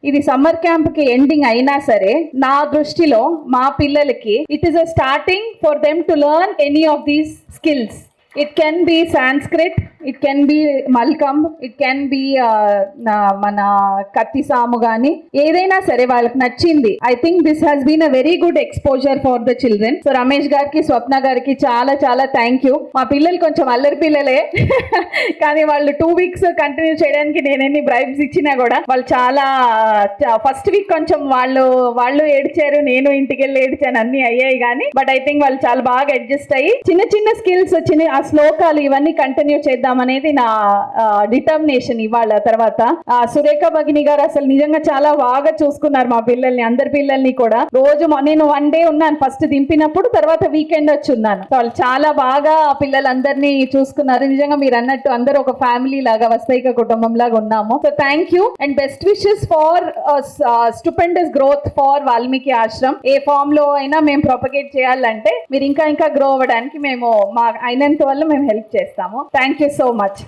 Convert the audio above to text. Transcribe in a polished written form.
ఇది summer camp కి ending అయినా సరే నా దృష్టిలో మా పిల్లలకి it is a starting for them to learn any of these skills. It can be Sanskrit, it can be Mallakhamb, it can be మన కత్తి సాము కానీ ఏదైనా సరే వాళ్ళకి నచ్చింది. I think this has been a very good exposure for the children. So Ramesh గారికి, స్వప్న గారికి చాలా చాలా థ్యాంక్ యూ. మా పిల్లలు కొంచెం అల్లరి పిల్లలే కానీ వాళ్ళు 2 weeks కంటిన్యూ చేయడానికి నేను ఎన్ని బ్రైబ్స్ ఇచ్చినా కూడా వాళ్ళు చాలా ఫస్ట్ వీక్ కొంచెం వాళ్ళు ఏడ్చారు, నేను ఇంటికి వెళ్ళి ఏడ్చాను, అన్ని అయ్యాయి కానీ బట్ ఐ థింక్ వాళ్ళు చాలా బాగా అడ్జస్ట్ అయ్యి చిన్న చిన్న స్కిల్స్ ఆ శ్లోకాలు ఇవన్నీ కంటిన్యూ చేద్దామనేది నా డిటర్మినేషన్. ఇవాళ తర్వాత సురేఖ భగిని గారు అసలు నిజంగా చాలా బాగా చూసుకున్నారు మా పిల్లల్ని, అందరి పిల్లల్ని కూడా. రోజు నేను 1 day ఉన్నాను ఫస్ట్ దింపినప్పుడు, తర్వాత వీకెండ్ వచ్చి ఉన్నాను. వాళ్ళు చాలా బాగా పిల్లలందరినీ చూసుకున్నారు. నిజంగా మీరు అన్నట్టు అందరూ ఒక ఫ్యామిలీ లాగా, వస్తైక కుటుంబం లాగా ఉన్నాము. So thank you and best wishes for stupendous growth for Valmiki Ashram. ఏ ఫామ్ లో అయినా మేము ప్రొపగేట్ చేయాలంటే మీరు ఇంకా గ్రో అవ్వడానికి మేము మా అయినంత వల్ల మేము హెల్ప్ చేస్తాము. Thank you so much.